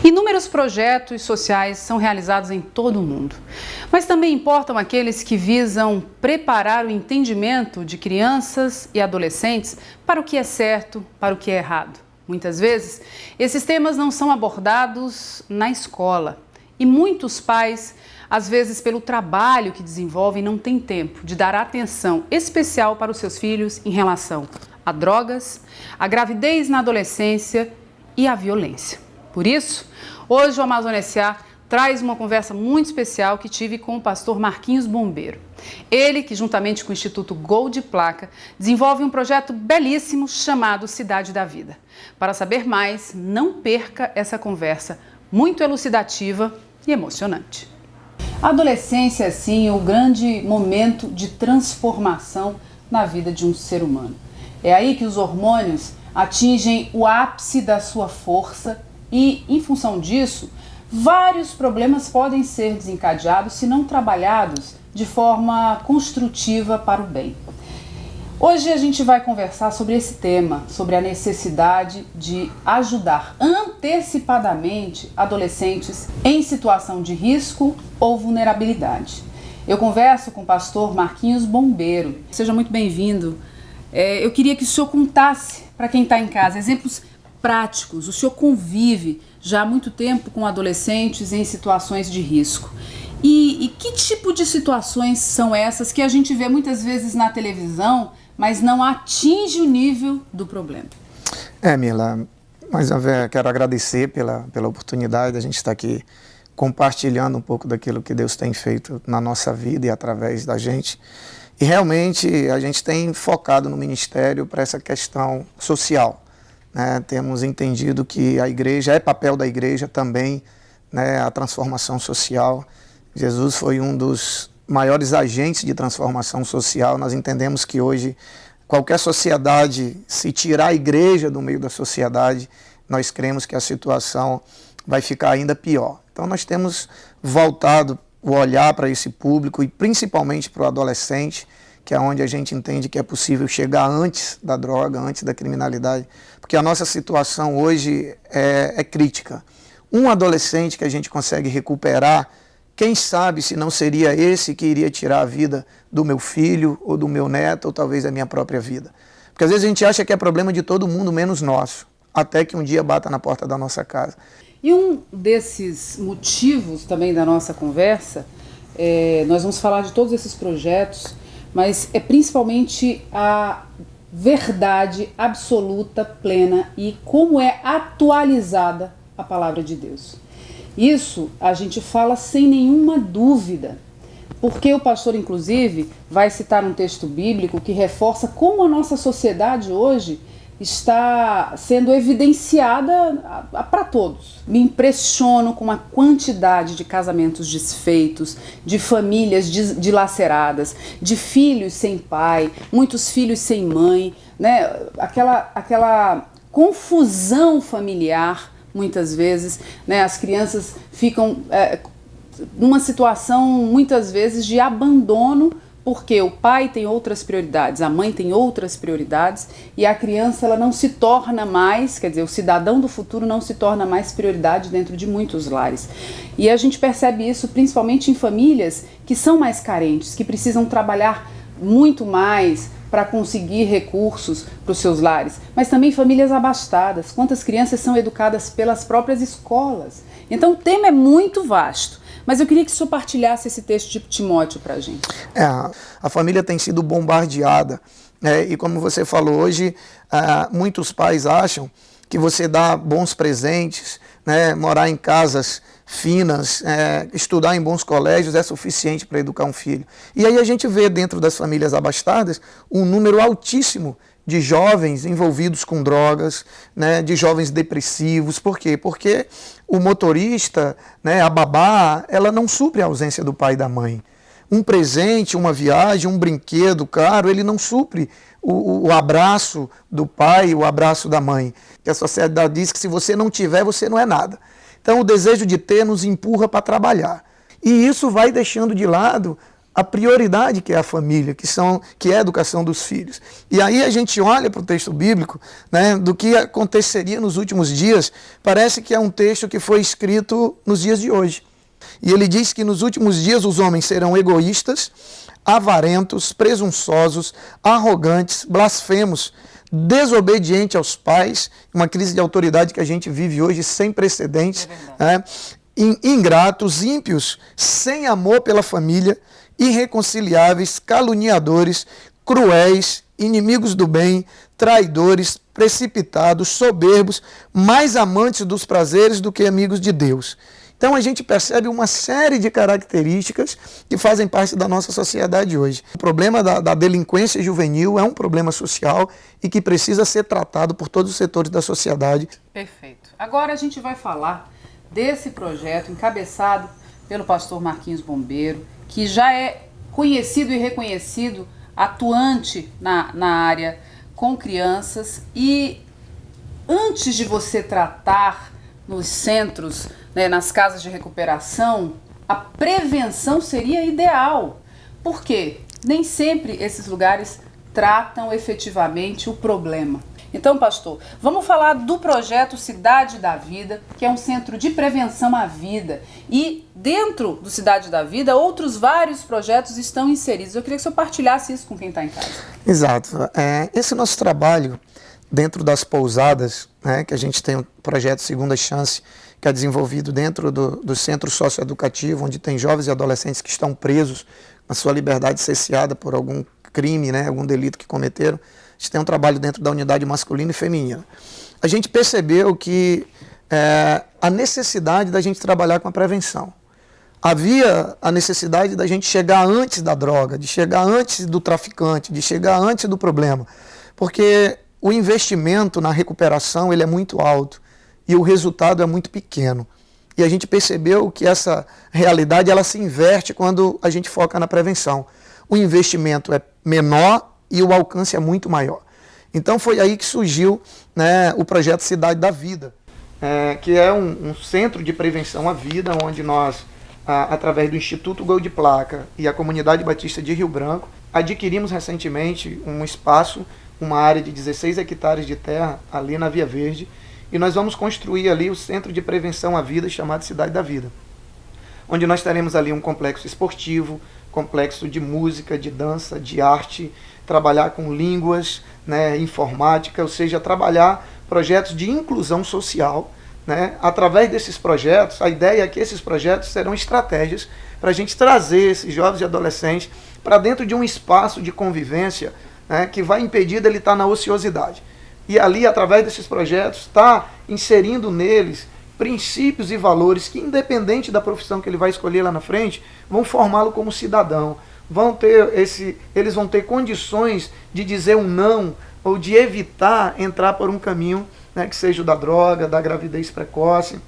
Inúmeros projetos sociais são realizados em todo o mundo, mas também importam aqueles que visam preparar o entendimento de crianças e adolescentes para o que é certo, para o que é errado. Muitas vezes, esses temas não são abordados na escola e muitos pais, às vezes pelo trabalho que desenvolvem, não têm tempo de dar atenção especial para os seus filhos em relação a drogas, a gravidez na adolescência e a violência. Por isso, hoje o Amazônia S.A. traz uma conversa muito especial que tive com o pastor Marquinhos Bombeiro. Ele que, juntamente com o Instituto Gol de Placa, desenvolve um projeto belíssimo chamado Cidade da Vida. Para saber mais, não perca essa conversa muito elucidativa e emocionante. A adolescência é, sim, o grande momento de transformação na vida de um ser humano. É aí que os hormônios atingem o ápice da sua força e, em função disso, vários problemas podem ser desencadeados se não trabalhados de forma construtiva para o bem. Hoje a gente vai conversar sobre esse tema, sobre a necessidade de ajudar antecipadamente adolescentes em situação de risco ou vulnerabilidade. Eu converso com o pastor Marquinhos Bombeiro. Seja muito bem-vindo. Eu queria que o senhor contasse para quem está em casa exemplos práticos. O senhor convive já há muito tempo com adolescentes em situações de risco. E que tipo de situações são essas que a gente vê muitas vezes na televisão, mas não atinge o nível do problema? Mila, mais uma vez quero agradecer pela oportunidade de a gente estar aqui compartilhando um pouco daquilo que Deus tem feito na nossa vida e através da gente. E realmente a gente tem focado no ministério para essa questão social. Temos entendido que a igreja, é papel da igreja também, a transformação social. Jesus foi um dos maiores agentes de transformação social. Nós entendemos que hoje qualquer sociedade, se tirar a igreja do meio da sociedade, nós cremos que a situação vai ficar ainda pior. Então nós temos voltado o olhar para esse público e principalmente para o adolescente, que é onde a gente entende que é possível chegar antes da droga, antes da criminalidade, porque a nossa situação hoje é crítica. Um adolescente que a gente consegue recuperar, quem sabe se não seria esse que iria tirar a vida do meu filho, ou do meu neto, ou talvez da minha própria vida. Porque às vezes a gente acha que é problema de todo mundo, menos nosso, até que um dia bata na porta da nossa casa. E um desses motivos também da nossa conversa, nós vamos falar de todos esses projetos, mas é principalmente a verdade absoluta, plena e como é atualizada a palavra de Deus. Isso a gente fala sem nenhuma dúvida, porque o pastor, inclusive, vai citar um texto bíblico que reforça como a nossa sociedade hoje está sendo evidenciada para todos. Me impressiono com a quantidade de casamentos desfeitos, de famílias dilaceradas, de filhos sem pai, muitos filhos sem mãe, aquela confusão familiar, muitas vezes, as crianças ficam numa situação, muitas vezes, de abandono, porque o pai tem outras prioridades, a mãe tem outras prioridades e a criança ela não se torna mais, quer dizer, o cidadão do futuro não se torna mais prioridade dentro de muitos lares. E a gente percebe isso principalmente em famílias que são mais carentes, que precisam trabalhar muito mais para conseguir recursos para os seus lares, mas também famílias abastadas. Quantas crianças são educadas pelas próprias escolas? Então o tema é muito vasto. Mas eu queria que o senhor partilhasse esse texto de Timóteo para a gente. A família tem sido bombardeada, e como você falou hoje, muitos pais acham que você dá bons presentes, morar em casas finas, estudar em bons colégios é suficiente para educar um filho. E aí a gente vê dentro das famílias abastadas um número altíssimo de jovens envolvidos com drogas, de jovens depressivos. Por quê? Porque o motorista, a babá, ela não supre a ausência do pai e da mãe. Um presente, uma viagem, um brinquedo caro, ele não supre o abraço do pai, o abraço da mãe. E a sociedade diz que se você não tiver, você não é nada. Então o desejo de ter nos empurra para trabalhar. E isso vai deixando de lado a prioridade que é a família, que é a educação dos filhos. E aí a gente olha para o texto bíblico, né, do que aconteceria nos últimos dias, parece que é um texto que foi escrito nos dias de hoje. E ele diz que nos últimos dias os homens serão egoístas, avarentos, presunçosos, arrogantes, blasfemos, desobedientes aos pais, uma crise de autoridade que a gente vive hoje sem precedentes, ingratos, ímpios, sem amor pela família, irreconciliáveis, caluniadores, cruéis, inimigos do bem, traidores, precipitados, soberbos, mais amantes dos prazeres do que amigos de Deus. Então a gente percebe uma série de características que fazem parte da nossa sociedade hoje. O problema da delinquência juvenil é um problema social e que precisa ser tratado por todos os setores da sociedade. Perfeito. Agora a gente vai falar desse projeto encabeçado pelo pastor Marquinhos Bombeiro, que já é conhecido e reconhecido, atuante na área com crianças. E antes de você tratar nos centros, né, nas casas de recuperação, a prevenção seria ideal. Por quê? Nem sempre esses lugares tratam efetivamente o problema. Então, pastor, vamos falar do projeto Cidade da Vida, que é um centro de prevenção à vida. E dentro do Cidade da Vida, outros vários projetos estão inseridos. Eu queria que o senhor partilhasse isso com quem está em casa. Exato. Esse nosso trabalho dentro das pousadas, né, que a gente tem um projeto Segunda Chance, que é desenvolvido dentro do centro socioeducativo, onde tem jovens e adolescentes que estão presos na sua liberdade cesseada por algum crime, né, algum delito que cometeram. A gente tem um trabalho dentro da unidade masculina e feminina. A gente percebeu que a necessidade da gente trabalhar com a prevenção. Havia a necessidade da gente chegar antes da droga, de chegar antes do traficante, de chegar antes do problema. Porque o investimento na recuperação ele é muito alto e o resultado é muito pequeno. E a gente percebeu que essa realidade ela se inverte quando a gente foca na prevenção. O investimento é menor e o alcance é muito maior. Então foi aí que surgiu, né, o projeto Cidade da Vida, que é um centro de prevenção à vida, onde nós, através do Instituto Gol de Placa e a Comunidade Batista de Rio Branco, adquirimos recentemente um espaço, uma área de 16 hectares de terra ali na Via Verde, e nós vamos construir ali o Centro de Prevenção à Vida, chamado Cidade da Vida, onde nós teremos ali um complexo esportivo, complexo de música, de dança, de arte, trabalhar com línguas, né, informática, ou seja, trabalhar projetos de inclusão social, né? Através desses projetos, a ideia é que esses projetos serão estratégias para a gente trazer esses jovens e adolescentes para dentro de um espaço de convivência, né, que vai impedir dele estar na ociosidade. E ali, através desses projetos, está inserindo neles princípios e valores que, independente da profissão que ele vai escolher lá na frente, vão formá-lo como cidadão. Eles vão ter condições de dizer um não ou de evitar entrar por um caminho, né, que seja o da droga, da gravidez precoce,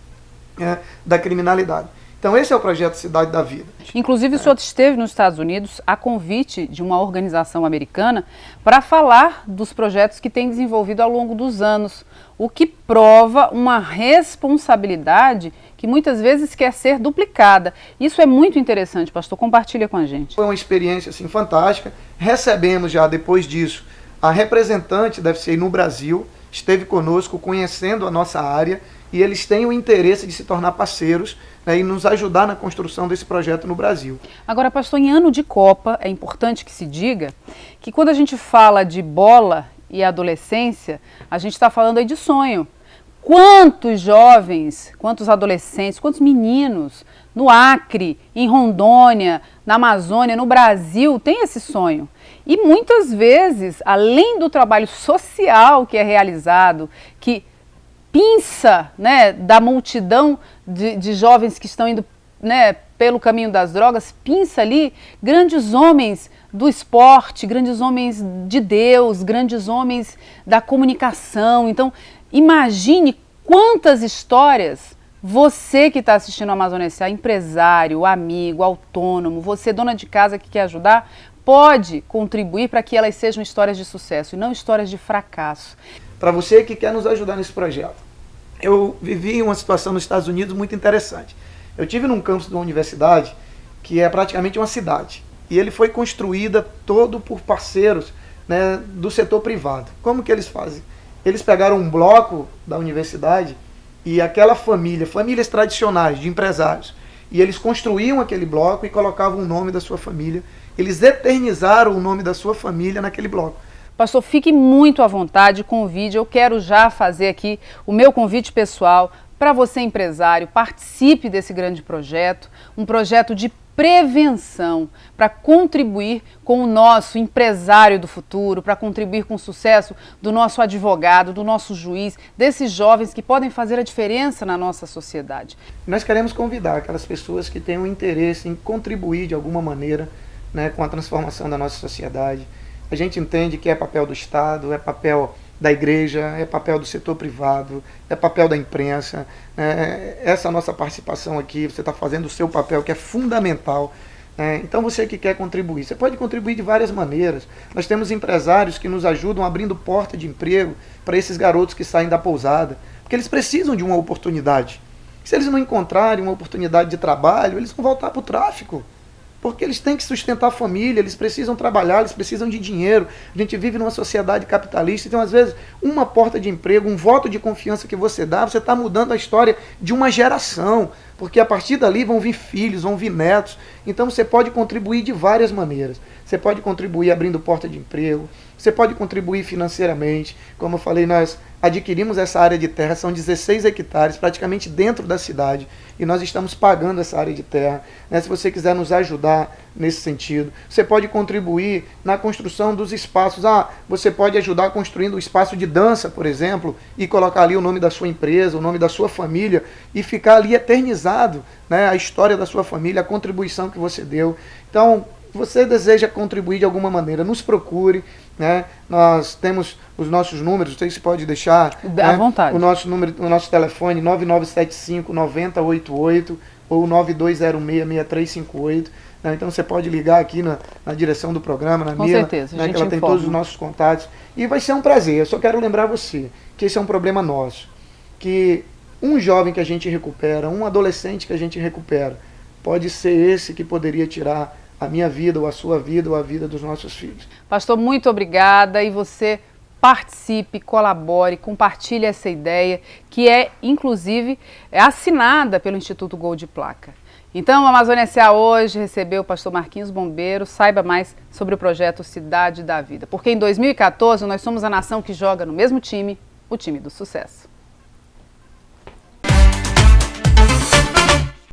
da criminalidade. Então esse é o projeto Cidade da Vida. Inclusive o senhor esteve nos Estados Unidos a convite de uma organização americana para falar dos projetos que tem desenvolvido ao longo dos anos, o que prova uma responsabilidade que muitas vezes quer ser duplicada. Isso é muito interessante, pastor, compartilha com a gente. Foi uma experiência assim, fantástica. Recebemos já depois disso a representante da FCI no Brasil, esteve conosco conhecendo a nossa área e eles têm o interesse de se tornar parceiros, né, e nos ajudar na construção desse projeto no Brasil. Agora, pastor, em ano de Copa, é importante que se diga que quando a gente fala de bola e adolescência, a gente está falando aí de sonho. Quantos jovens, quantos adolescentes, quantos meninos no Acre, em Rondônia, na Amazônia, no Brasil, têm esse sonho? E muitas vezes, além do trabalho social que é realizado, que pinça, né, da multidão de jovens que estão indo, né, pelo caminho das drogas, pinça ali grandes homens do esporte, grandes homens de Deus, grandes homens da comunicação. Então, imagine quantas histórias você que está assistindo a Amazônia S.A., empresário, amigo, autônomo, você dona de casa que quer ajudar, pode contribuir para que elas sejam histórias de sucesso e não histórias de fracasso. Para você que quer nos ajudar nesse projeto, eu vivi uma situação nos Estados Unidos muito interessante. Eu tive num campus de uma universidade que é praticamente uma cidade. e ele foi construída todo por parceiros, né, do setor privado. Como que eles fazem? Eles pegaram um bloco da universidade e aquela família, famílias tradicionais de empresários, e eles construíam aquele bloco e colocavam o nome da sua família. Eles eternizaram o nome da sua família naquele bloco. Pastor, fique muito à vontade, convide. Eu quero já fazer aqui o meu convite pessoal para você, empresário. Participe desse grande projeto, um projeto de prevenção para contribuir com o nosso empresário do futuro, para contribuir com o sucesso do nosso advogado, do nosso juiz, desses jovens que podem fazer a diferença na nossa sociedade. Nós queremos convidar aquelas pessoas que tenham interesse em contribuir de alguma maneira, né, com a transformação da nossa sociedade. A gente entende que é papel do Estado, é papel da igreja, é papel do setor privado, é papel da imprensa. Essa nossa participação aqui, você está fazendo o seu papel, que é fundamental. Então você que quer contribuir, você pode contribuir de várias maneiras. Nós temos empresários que nos ajudam abrindo porta de emprego para esses garotos que saem da pousada, porque eles precisam de uma oportunidade. Se eles não encontrarem uma oportunidade de trabalho, eles vão voltar para o tráfico. Porque eles têm que sustentar a família, eles precisam trabalhar, eles precisam de dinheiro. A gente vive numa sociedade capitalista, então às vezes uma porta de emprego, um voto de confiança que você dá, você está mudando a história de uma geração. Porque a partir dali vão vir filhos, vão vir netos. Então você pode contribuir de várias maneiras. Você pode contribuir abrindo porta de emprego, você pode contribuir financeiramente. Como eu falei, nós adquirimos essa área de terra, são 16 hectares, praticamente dentro da cidade, e nós estamos pagando essa área de terra. Se você quiser nos ajudar nesse sentido, você pode contribuir na construção dos espaços. Você pode ajudar construindo um espaço de dança, por exemplo, e colocar ali o nome da sua empresa, o nome da sua família, e ficar ali eternizado, a história da sua família, a contribuição que você deu. Então, você deseja contribuir de alguma maneira, nos procure. Nós temos os nossos números, não sei se pode deixar à vontade. O nosso número, o nosso telefone 9975-9088 ou 9206-6358. Então você pode ligar aqui na direção do programa, na Com Mila, certeza, a gente que ela tem informa. todos os nossos contatos. E vai ser um prazer. Eu só quero lembrar você que esse é um problema nosso. Que um jovem que a gente recupera, um adolescente que a gente recupera, pode ser esse que poderia tirar a minha vida, ou a sua vida, ou a vida dos nossos filhos. Pastor, muito obrigada, e você participe, colabore, compartilhe essa ideia, que é, inclusive, assinada pelo Instituto Gol de Placa. Então, a Amazônia S.A. hoje recebeu o pastor Marquinhos Bombeiro. Saiba mais sobre o projeto Cidade da Vida, porque em 2014 nós somos a nação que joga no mesmo time, o time do sucesso.